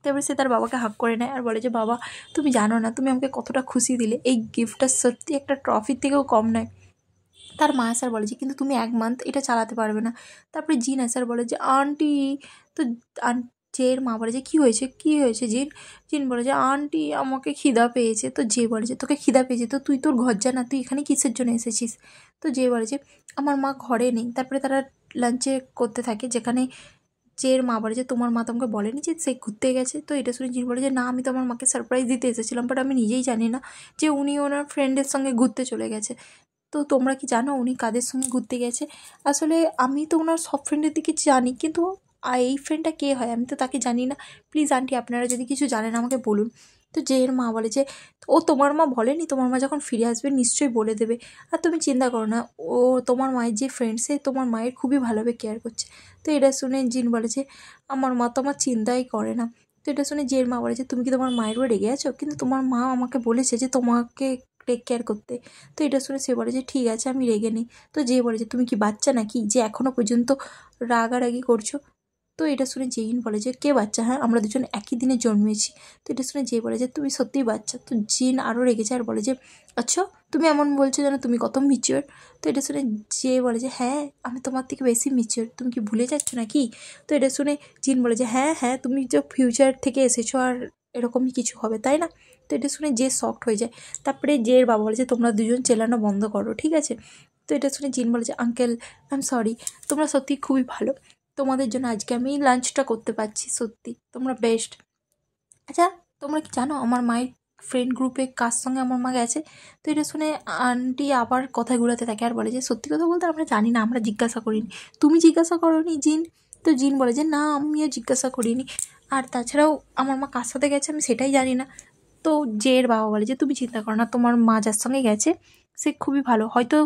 তারপরে সে তার বাবাকে হাক করে নেয় আর বলে যে বাবা তুমি জানো না তুমি আমাকে কতটা খুশি দিলে, এই গিফটটা সত্যি একটা ট্রফির থেকেও কম নয়। তার মা স্যার বলে যে কিন্তু তুমি 1 মান্থ এটা চালাতে পারবে না। তারপরে জিন স্যার বলে যে আন্টি, তো জের মা বলে যে কী হয়েছে কী হয়েছে জিন? জিন বলে যে আন্টি আমাকে খিদা পেয়েছে। তো যে বলে যে তোকে খিদা পেয়েছে তো তুই তোর ঘর যা না, তুই এখানে কিসের জন্য এসেছিস? তো যে বলে যে আমার মা ঘরে নেই। তারপরে তারা লাঞ্চে করতে থাকে, যেখানে জের মা বলে যে তোমার মা তোমাকে বলেনি যে সে ঘুরতে গেছে? তো এটা শুনে জিন বলে যে না আমি তো আমার মাকে সারপ্রাইজ দিতে এসেছিলাম, বাট আমি নিজেই জানি না যে উনি ওনার ফ্রেন্ডের সঙ্গে ঘুরতে চলে গেছে। তো তোমরা কি জানো উনি কাদের সঙ্গে ঘুরতে গেছে? আসলে আমি তো ওনার সব ফ্রেন্ডের দিকে জানি, কিন্তু এই ফ্রেন্ডটা কে হয় আমি তো তাকে জানি না। প্লিজ আন্টি আপনারা যদি কিছু জানেন আমাকে বলুন। তো জের মা বলে যে ও তোমার মা বলেনি, তোমার মা যখন ফিরে আসবে নিশ্চয়ই বলে দেবে, আর তুমি চিন্তা করো না, ও তোমার মায়ের যে ফ্রেন্ড সে তোমার মায়ের খুবই ভালোভাবে কেয়ার করছে। তো এটা শুনে জিন বলে যে আমার মা তো আমার চিন্তাই করে না। তো এটা শুনে জের মা বলে যে তুমি কি তোমার মায়ের উপর রেগে আছো? কিন্তু তোমার মা আমাকে বলেছে যে তোমাকে টেক কেয়ার করতে। তো এটা শুনে সে বলে যে ঠিক আছে আমি রেগে নেই। তো যে বলে যে তুমি কি বাচ্চা নাকি যে এখনও পর্যন্ত রাগারাগি করছো? তো এটা শুনে জেইন বলে যে কে বাচ্চা? হ্যাঁ, আমরা দুজন একই দিনে জন্মেছি। তো এটা শুনে যে বলে যে তুমি সত্যিই বাচ্চা। তো জিন আরও রেগে যায় আর বলে যে আচ্ছা তুমি এমন বলছো যেন তুমি কত মিচিওর। তো এটা শুনে যে বলে যে হ্যাঁ আমি তোমার থেকে বেশি মিচিওর, তুমি কি ভুলে যাচ্ছ নাকি? তো এটা শুনে জিন বলে যে হ্যাঁ হ্যাঁ তুমি যে ফিউচার থেকে এসেছো আর এরকমই কিছু হবে তাই না? তো এটা শুনে যে শকড হয়ে যায়। তারপরে জের বাবা বলে যে তোমরা দুজন চেল্লানো বন্ধ করো, ঠিক আছে? তো এটা শুনে জিন বলে যে আঙ্কেল আই এম সরি, তোমরা সত্যি খুবই ভালো, তোমাদের জন্য আজকে আমি লাঞ্চটা করতে পারছি, সত্যি তোমরা বেস্ট। আচ্ছা তোমরা কি জানো আমার মায়ের ফ্রেন্ড গ্রুপে কার সঙ্গে আমার মা গেছে? তো এটা শুনে আন্টি আবার কথা ঘুরাতে থাকে আর বলে যে সত্যি কথা বলতে আমরা জানি না, আমরা জিজ্ঞাসা করিনি। তুমি জিজ্ঞাসা করোনি জিন? তো জিন বলে যে না আমিও জিজ্ঞাসা করিনি, আর তাছাড়াও আমার মা কার সাথে গেছে আমি সেটাই জানি না। তো জের বাবা বলে যে তুমি চিন্তা করো না, তোমার মা যার সঙ্গে গেছে সে খুবই ভালো, হয়তো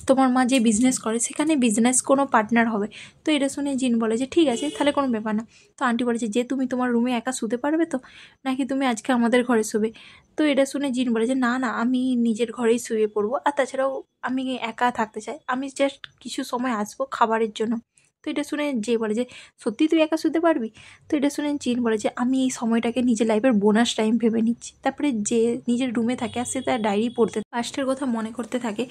তোমার মা যে বিজনেস করে সেখানে বিজনেস কোনো পার্টনার হবে। তো এটা শুনে জিন বলে যে ঠিক আছে তাহলে কোনো ব্যাপার না। তো আন্টি বলেছে যে তুমি তোমার রুমে একা শুতে পারবে তো, নাকি তুমি আজকে আমাদের ঘরে শুবে? তো এটা শুনে জিন বলে যে না না আমি নিজের ঘরেই শুয়ে পড়বো, আর তাছাড়াও আমি একা থাকতে চাই, আমি জাস্ট কিছু সময় আসবো খাবারের জন্য। তো এটা শুনে যে বলে যে সত্যি তুই একা শুতে পারবি? তো এটা শুনে জিন বলে যে আমি এই সময়টাকে নিজের লাইফের বোনাস টাইম ভেবে নিচ্ছি। তারপরে যে নিজের রুমে থাকে আর সে তার ডায়েরি পড়তে পাস্টের কথা মনে করতে থাকে,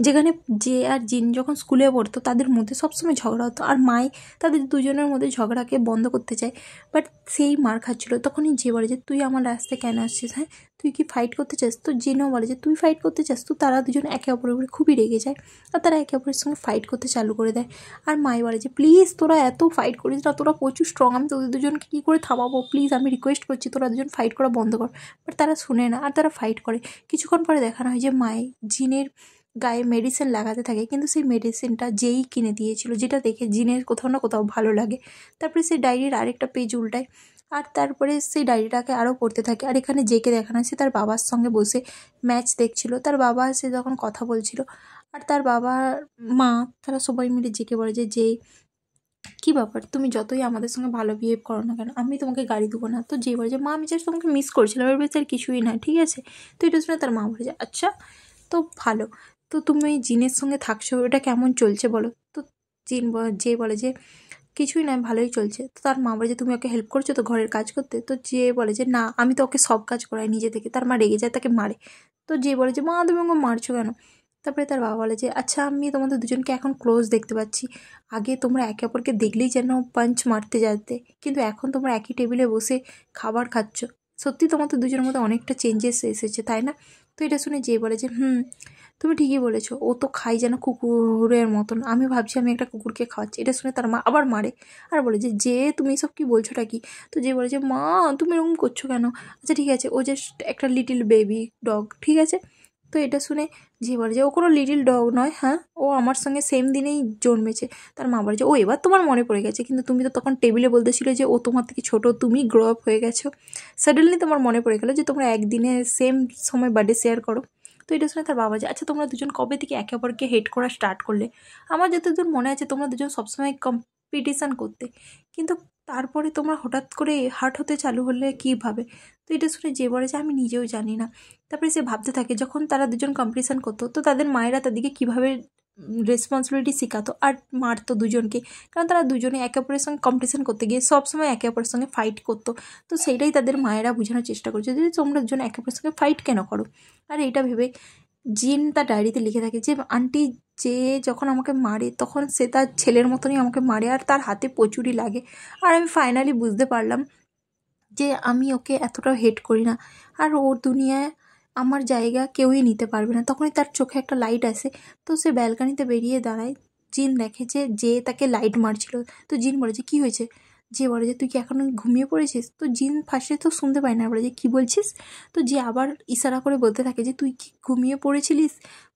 যেখানে যে আর জিন যখন স্কুলে পড়তো তাদের মধ্যে সবসময় ঝগড়া হতো, আর মাই তাদের দুজনের মধ্যে ঝগড়াকে বন্ধ করতে চায়, বাট সেই মার খাচ্ছিলো। তখনই যে বলে যে তুই আমার রাস্তায় কেন আসছিস? হ্যাঁ, তুই কি ফাইট করতে চাস? তো জিনও বলে যে তুই ফাইট করতে চাস? তো তারা দুজন একে অপরের উপরে খুবই রেগে যায় আর তারা একে অপরের সঙ্গে ফাইট করতে চালু করে দেয়। আর মাই বলে যে প্লিজ তোরা এত ফাইট করিস না, তোরা প্রচুর স্ট্রং, আমি তোদের দুজনকে কী করে থামাবো, প্লিজ আমি রিকোয়েস্ট করছি তোরা দুজন ফাইট করা বন্ধ কর। বাট তারা শুনে না আর তারা ফাইট করে। কিছুক্ষণ পরে দেখানো হয় যে মাই জিনের গায়ে মেডিসিন লাগাতে থাকে, কিন্তু সেই মেডিসিনটা যেই কিনে দিয়েছিল, যেটা দেখে জিনের কোথাও না কোথাও ভালো লাগে। তারপরে সেই ডায়েরির আরেকটা পেজ উল্টায় আর তারপরে সেই ডায়েরিটাকে আরও পড়তে থাকে। আর এখানে জেকে দেখানো হয় সে তার বাবার সঙ্গে বসে ম্যাচ দেখছিল, তার বাবা সে যখন কথা বলছিল, আর তার বাবার মা তারা সবাই মিলে জেকে বলে যে যে কী ব্যাপার, তুমি যতই আমাদের সঙ্গে ভালো বিহেভ করো না কেন আমি তোমাকে গাড়ি দেবো না। তো যে বলে যে মা আমি জাস্ট তোমাকে মিস করছিলাম, এর বেশি আর কিছুই না, ঠিক আছে? তো এটা শুনে তার মা বলে যে আচ্ছা তো ভালো, তো তুমি জিনের সঙ্গে থাকছো এটা কেমন চলছে বলো? তো যে বলে যে কিছুই না ভালোই চলছে। তো তার মা বলে যে তুমি ওকে হেল্প করছো তো ঘরের কাজ করতে? তো যে বলে যে না আমি তো ওকে সব কাজ করাই নিজে থেকে। তার মা রেগে যায় তাকে মারে। তো যে বলে যে মা তুমি ওকে মারছো কেন? তারপরে তার বাবা বলে যে আচ্ছা আমি তোমাদের দুজনকে এখন ক্লোজ দেখতে পাচ্ছি, আগে তোমরা একে অপরকে দেখলেই যেন পাঞ্চ মারতে যেতে, কিন্তু এখন তোমরা একই টেবিলে বসে খাবার খাচ্ছ, সত্যি তোমাদের দুজনের মধ্যে অনেকটা চেঞ্জেস এসেছে, তাই না? তো এটা শুনে যে বলে যে তুমি ঠিকই বলেছো, ও তো খাই যেন কুকুরের মতন, আমি ভাবছি আমি একটা কুকুরকে খাওয়াচ্ছি। এটা শুনে তার মা আবার মারে আর বলে যে তুমি এসব কী বলছোটা কি? তো যে বলে যে মা তুমি এরকম করছো কেন? আচ্ছা ঠিক আছে, ও জাস্ট একটা লিটিল বেবি ডগ, ঠিক আছে। তো এটা শুনে যে বলে যে ও কোনো লিটিল ডগ নয়, হ্যাঁ ও আমার সঙ্গে সেম দিনেই জন্মেছে। তার মা বলে যে ও এবার তোমার মনে পড়ে গেছে, কিন্তু তুমি তো তখন টেবিলে বলতেছিলে যে ও তোমার থেকে ছোটো, তুমি গ্রো আপ হয়ে গেছো, সাডেনলি তোমার মনে পড়ে গেলো যে তোমরা একদিনে সেম সময় বার্থডে শেয়ার করো। তো এটা শুনে তার বাবা যে আচ্ছা তোমরা দুজন কবে থেকে একে অপরকে হেট করা স্টার্ট করলে? আমার যতদূর মনে আছে তোমরা দুজন সবসময় কম্পিটিশান করতে, কিন্তু তারপরে তোমরা হঠাৎ করে হার্ট হতে চালু হলে কীভাবে? তো এটা শুনে যে বলে যে আমি নিজেও জানি না। তারপরে সে ভাবতে থাকে যখন তারা দুজন কম্পিটিশান করতো তো তাদের মায়েরা তাদেরকে কীভাবে রেসপন্সিবিলিটি শেখাতো আর মারতো দুজনকে, কারণ তারা দুজনে একে অপরের সঙ্গে কম্পিটিশান করতে গিয়ে সবসময় একে অপরের সঙ্গে ফাইট করতো। তো সেইটাই তাদের মায়েরা বোঝানোর চেষ্টা করছে যে তোমরা দুজন একে অপরের সঙ্গে ফাইট কেন করো। আর এইটা ভেবে জিন তার ডায়েরিতে লিখে থাকে যে আন্টি যে যখন আমাকে মারে তখন সে তার ছেলের মতনই আমাকে মারে আর তার হাতে প্রচুরই লাগে। আর আমি ফাইনালি বুঝতে পারলাম যে আমি ওকে এতটাও হেট করি না, আর ওর দুনিয়ায় আমার জায়গা কেউই নিতে পারবে না। তখনই তার চোখে একটা লাইট আসে, তো সে ব্যালকানিতে বেরিয়ে দাঁড়ায়। জিন দেখে যে তাকে লাইট মারছিল। তো জিন বলে যে কী হয়েছে? যে বলে যে তুই কি এখনো ঘুমিয়ে পড়েছিস? তো জিন ফার্স্টে তো শুনতে পায় না, বলে যে কী বলছিস? তো যে আবার ইশারা করে বলতে থাকে যে তুই কি ঘুমিয়ে পড়েছিলিস?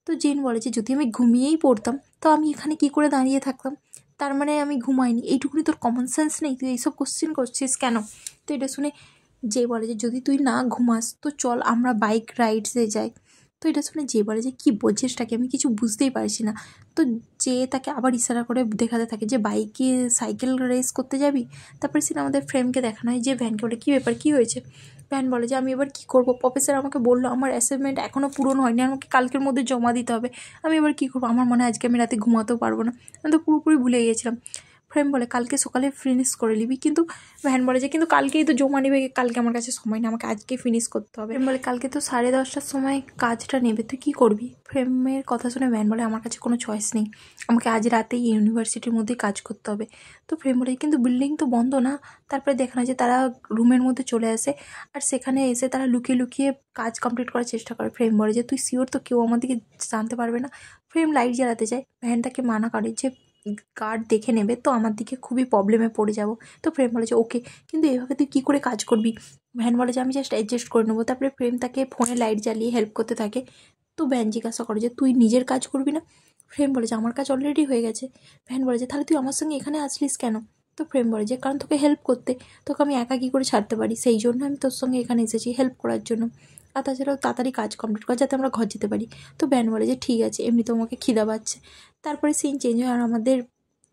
তো জিন বলে যে যদি আমি ঘুমিয়েই পড়তাম তো আমি এখানে কি করে দাঁড়িয়ে থাকতাম? তার মানে আমি ঘুমাইনি, এইটুকুনি তোর কমন সেন্স নেই? তুই এইসব কোশ্চেন করছিস কেন? তো এটা শুনে যে বলে যে যদি তুই না ঘুমাস তো চল আমরা বাইক রাইডসে যাই। তো এটা শুনে যে বলে যে কী বলছিস তাকে, আমি কিছু বুঝতেই পারছি না। তো যে তাকে আবার ইশারা করে দেখাতে থাকে যে বাইকে সাইকেল রেস করতে যাবি। তারপরে সেটা আমাদের ফ্রেমকে দেখানো হয় যে ভ্যানকে বলে কী ব্যাপার, কী হয়েছে? ভ্যান বলে যে আমি এবার কী করবো, প্রফেসর আমাকে বললো আমার অ্যাসাইনমেন্ট এখনও পূরণ হয়নি, আমাকে কালকের মধ্যে জমা দিতে হবে, আমি এবার কী করবো? আমার মনে হয় আজকে আমি রাতে ঘুমাতেও পারবো না, আমি তো পুরোপুরি ভুলে গিয়েছিলাম। ফ্রেম বলে কালকে সকালে ফিনিশ করে নিবি, কিন্তু ভ্যান বলে যে কিন্তু কালকেই তো জমা নেবে, কালকে আমার কাছে সময় না, আমাকে আজকে ফিনিশ করতে হবে। ফ্রেম বলে কালকে তো 10:30টার সময় কাজটা নেবে, তুই কী করবি? ফ্রেমের কথা শুনে ভ্যান বলে আমার কাছে কোনো চয়েস নেই, আমাকে আজ রাতেই ইউনিভার্সিটির মধ্যেই কাজ করতে হবে। তো ফ্রেম বলে কিন্তু বিল্ডিং তো বন্ধ না? তারপরে দেখানো যে তারা রুমের মধ্যে চলে আসে আর সেখানে এসে তারা লুকিয়ে লুকিয়ে কাজ কমপ্লিট করার চেষ্টা করে। ফ্রেম বলে যে তুই শিওর তো কেউ আমাদেরকে জানতে পারবে না? ফ্রেম লাইট জ্বালাতে যায়, ভ্যান তাকে মানা করে যে গার্ড দেখে নেবে তো আমার দিকে খুবই প্রবলেমে পড়ে যাব। তো ফ্রেম বলে যে ওকে, কিন্তু এভাবে তুই কী করে কাজ করবি? ভ্যান বলে যে আমি জাস্ট অ্যাডজাস্ট করে নেবো। তারপরে ফ্রেম তাকে ফোনে লাইট জ্বালিয়ে হেল্প করতে থাকে। তো ভ্যান জিজ্ঞাসা করে যে তুই নিজের কাজ করবি না? ফ্রেম বলে যে আমার কাজ অলরেডি হয়ে গেছে। ভ্যান বলে যে তাহলে তুই আমার সঙ্গে এখানে আসলিস কেন? তো ফ্রেম বলে যে কারণ তোকে হেল্প করতে, তোকে আমি একা কী করে ছাড়তে পারি, সেই জন্য আমি তোর সঙ্গে এখানে এসেছি হেল্প করার জন্য, আর তাছাড়াও তাড়াতাড়ি কাজ কমপ্লিট করা যাতে আমরা ঘর যেতে পারি। তো ভ্যান বলে যে ঠিক আছে, এমনিতেও আমাকে খিদা পাচ্ছে। তারপরে সিন চেঞ্জ হয় আর আমাদের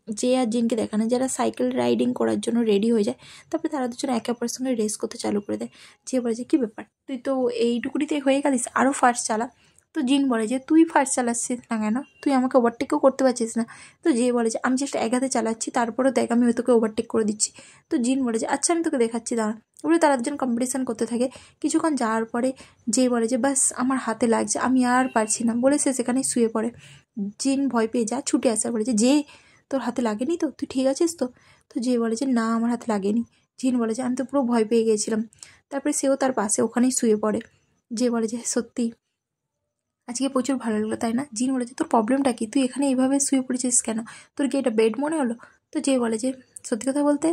যে আর জিনকে দেখানো যারা সাইকেল রাইডিং করার জন্য রেডি হয়ে যায়। তারপরে তারা দুজন একে অপরের সঙ্গে রেস করতে চালু করে দেয়। যে বলে যে কী ব্যাপার, তুই তো এইটুকুনিতে হয়ে গেলিস, আরও ফাস্ট চালা। তো জিন বলে যে তুই ফাস্ট চালাচ্ছিস না কেন, তুই আমাকে ওভারটেকও করতে পারছিস না? তো যে বলে যে আমি জাস্ট এক হাতে চালাচ্ছি, তারপরেও দেখ আমি তোকে ওভারটেক করে দিচ্ছি। তো জিন বলে যে আচ্ছা আমি তোকে দেখাচ্ছি দাঁড়া। ওগুলো তারা দুজন কম্পিটিশান করতে থাকে। কিছুক্ষণ যাওয়ার পরে যে বলে যে বাস আমার হাতে লাগছে, আমি আর পারছি না, বলে সে সেখানে শুয়ে পড়ে। জিন ভয় পেয়ে যা ছুটে আসে, বলে যে তোর হাতে লাগেনি তো, তুই ঠিক আছিস তো? তো যে বলে যে না আমার হাতে লাগেনি। জিন বলে যে আমি তো পুরো ভয় পেয়ে গিয়েছিলাম। তারপরে সেও তার পাশে ওখানেই শুয়ে পড়ে। যে বলে যে সত্যি আজকে প্রচুর ভালো লাগলো, তাই না? জিন বলে যে তোর প্রবলেমটা কি, তুই এখানে এইভাবে শুয়ে পড়েছিস কেন, তোর কি এটা বেড মনে হলো? তো যে বলে যে সত্যি কথা বলতে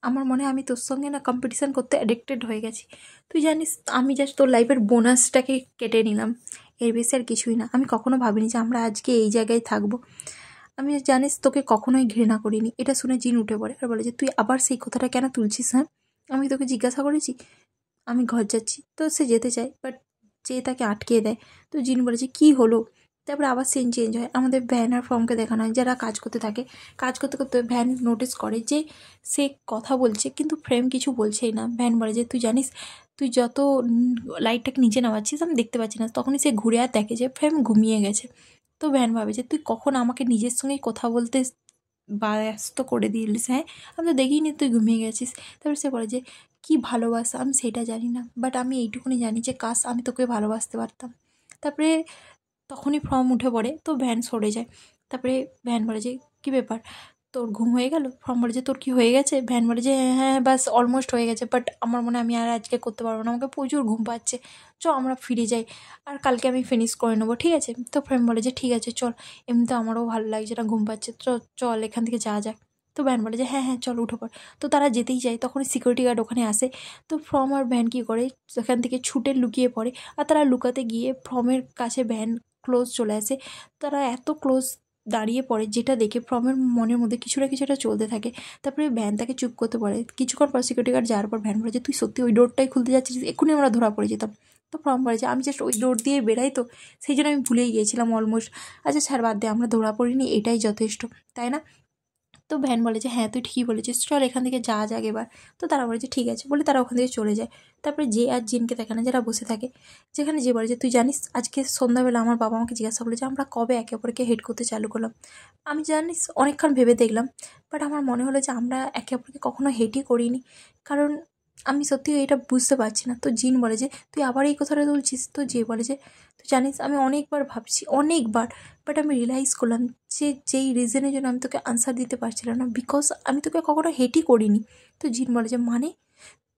আমার মনে হয় আমি তোর সঙ্গে না কম্পিটিশান করতে অ্যাডিক্টেড হয়ে গেছি। তুই জানিস আমি জাস্ট তোর লাইফের বোনাসটাকে কেটে নিলাম, এর বেশি আর কিছুই না। আমি কখনো ভাবিনি যে আমরা আজকে এই জায়গায় থাকবো। আমি জানিস তোকে কখনোই ঘৃণা করিনি। এটা শুনে জিন উঠে পড়ে আর বলে যে তুই আবার সেই কথাটা কেন তুলছিস? হ্যাঁ, আমি তোকে জিজ্ঞাসা করেছি, আমি ঘর যাচ্ছি। তো সে যেতে চায়, বাট যে তাকে আটকিয়ে দেয়। তো জিন বলে যে কী হলো? তারপরে আবার সিন চেঞ্জ হয়, আমাদের ভ্যান আর ফর্মকে দেখানো হয় যারা কাজ করতে থাকে। কাজ করতে করতে ভ্যান নোটিস করে যে সে কথা বলছে কিন্তু ফ্রেম কিছু বলছেই না। ভ্যান বলে যে তুই জানিস তুই যত লাইটটাকে নিচে নামাচ্ছিস আমি দেখতে পাচ্ছি না। তখনই সে ঘুরে আর দেখে যে ফ্রেম ঘুমিয়ে গেছে। তো ভ্যান ভাবে যে তুই কখন আমাকে নিজের সঙ্গেই কথা বলতে ব্যস্ত করে দিলিস? হ্যাঁ, আমি তো দেখিনি তুই ঘুমিয়ে গেছিস। তারপর সে বলে যে কী ভালোবাসা আমি সেটা জানি না, বাট আমি এইটুকুনি জানি যে কাশ আমি তোকে ভালোবাসতে পারতাম। তারপরে তখনই ফর্ম উঠে পড়ে, তো ভ্যান সরে যায়। তারপরে ভ্যান বলে যে কী ব্যাপার, তোর ঘুম হয়ে গেল? ফর্ম বলে যে তোর কি হয়ে গেছে? ভ্যান বলে যে হ্যাঁ বাস অলমোস্ট হয়ে গেছে, বাট আমার মনে হয় আমি আর আজকে করতে পারবো না, আমাকে প্রচুর ঘুম পাচ্ছে, চ আমরা ফিরে যাই, আর কালকে আমি ফিনিশ করে নেবো, ঠিক আছে? তো ফ্রেন্ড বলে যে ঠিক আছে চল, এমনিতে আমারও ভালো লাগছে না, ঘুম পাচ্ছে, চল এখান থেকে যাওয়া যাক। তো ভ্যান বলে যে হ্যাঁ হ্যাঁ চল উঠো পর। তো তারা যেতেই যায়, তখন সিকিউরিটি গার্ড ওখানে আসে। তো ফ্রম আর ভ্যান কী করে সেখান থেকে ছুটে লুকিয়ে পড়ে, আর তারা লুকাতে গিয়ে ফ্রমের কাছে ভ্যান ক্লোজ চলে আসে। তারা এত ক্লোজ দাঁড়িয়ে পড়ে, যেটা দেখে ফ্রমের মনের মধ্যে কিছু না কিছু একটা চলতে থাকে। তারপরে ভ্যান তাকে চুপ করতে পারে। কিছুক্ষণ পর সিকিউরিটি গার্ড যাওয়ার পর ভ্যান বলে যে তুই সত্যি ওই ডোরটাই খুলতে যাচ্ছিস? এক্ষুনি আমরা ধরা পড়ে যেতাম। তো ফ্রম বলে যে আমি জাস্ট ওই ডোর দিয়ে বেরাই, তো সেই জন্য আমি ভুলেই গিয়েছিলাম অলমোস্ট। আচ্ছা ছাড়, বাদ দে, আমরা ধরা পড়িনি, এটাই যথেষ্ট, তাই না? তো ভ্যান বলে যে হ্যাঁ তুই ঠিকই বলেছিস, চল এখান থেকে যাওয়া যাক এবার। তো তারা বলে যে ঠিক আছে, বলে তারা ওখান থেকে চলে যায়। তারপরে যে আর জিনকে দেখানো যারা বসে থাকে, যেখানে যে বলে যে তুই জানিস আজকে সন্ধ্যাবেলা আমার বাবা আমাকে জিজ্ঞাসা করলো যে আমরা কবে একে অপরকে হেড করতে চালু করলাম। আমি জানিস অনেকক্ষণ ভেবে দেখলাম, বাট আমার মনে হলো যে আমরা একে অপরকে কখনো হেটই করিনি, কারণ আমি সত্যি এটা বুঝতে পারছি না। তো জিন বলে যে তুই আবার এই কথাটা তুলছিস? তো যে বলে যে তুই জানিস আমি অনেকবার ভাবছি, অনেকবার, বাট আমি রিয়েলাইজ করলাম যে যেই রিজনের জন্য আমি তোকে আনসার দিতে পারছিলাম না, বিকজ আমি তোকে কখনো হেটই করিনি। তো জিন বলে যে মানে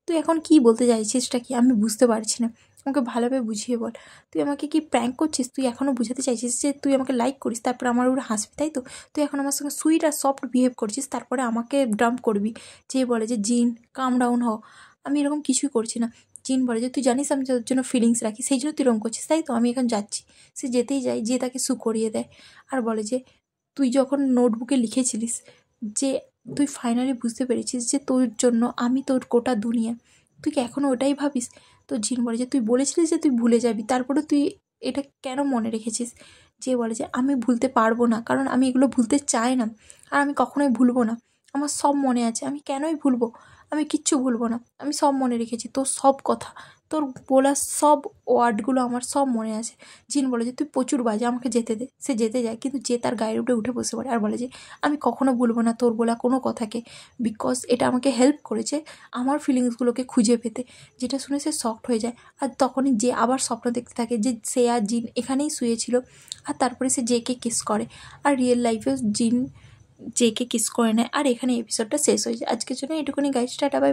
তুই এখন কী বলতে চাইছিস, সেটা কি আমি বুঝতে পারছি না, আমাকে ভালোভাবে বুঝিয়ে বল। তুই আমাকে কি প্র্যাঙ্ক করছিস? তুই এখনও বুঝাতে চাইছিস যে তুই আমাকে লাইক করিস, তারপরে আমার উপরে হাসবি, তাই তো? তুই এখন আমার সঙ্গে সুইট আর সফট বিহেভ করছিস, তারপরে আমাকে ডাম্প করবি? যে বলে যে জিন কাম ডাউন হ, আমি এরকম কিছুই করছি না। জিন বলে যে তুই জানিস আমি তোর জন্য ফিলিংস রাখি, সেই জন্য তুই এরকম করছিস, তাই তো? আমি এখন যাচ্ছি। সে যেতেই যায়, যে তাকে সু করিয়ে দেয়, আর বলে যে তুই যখন নোটবুকে লিখেছিলিস যে তুই ফাইনালি বুঝতে পেরেছিস যে তোর জন্য আমি তোর গোটা দুনিয়া, তুই কি এখনও ওটাই ভাবিস? তো জিন বলে যে তুই বলেছিলিস যে তুই ভুলে যাবি, তারপরে তুই এটা কেন মনে রেখেছিস? যে বলে যে আমি ভুলতে পারবো না, কারণ আমি এগুলো ভুলতে চাই না, আর আমি কখনোই ভুলবো না, আমার সব মনে আছে, আমি কেনই ভুলবো? আমি কিচ্ছু ভুলবো না, আমি সব মনে রেখেছি, তোর সব কথা, তোর বলা সব ওয়ার্ডগুলো আমার সব মনে আছে। জিন বলে যে তুই প্রচুর বাজে, আমাকে যেতে দে। সে যেতে যায়, কিন্তু যে তার গায়ের উপরে উঠে বসে পড়ে আর বলে যে আমি কখনো ভুলবো না তোর বলা কোনো কথাকে, বিকজ এটা আমাকে হেল্প করেছে আমার ফিলিংসগুলোকে খুঁজে পেতে। যেটা শুনে সে শকড হয়ে যায়, আর তখনই যে আবার স্বপ্ন দেখতে থাকে যে সে আর জিন এখানেই শুয়েছিল, আর তারপরে সে জেকে কিস করে, আর রিয়েল লাইফেও জিন জেকে কিস করে নেয়, আর এখানে এপিসোডটা শেষ হয়ে যায়। আজকের জন্য এটুকুনি গাইজ, টাটা বাই।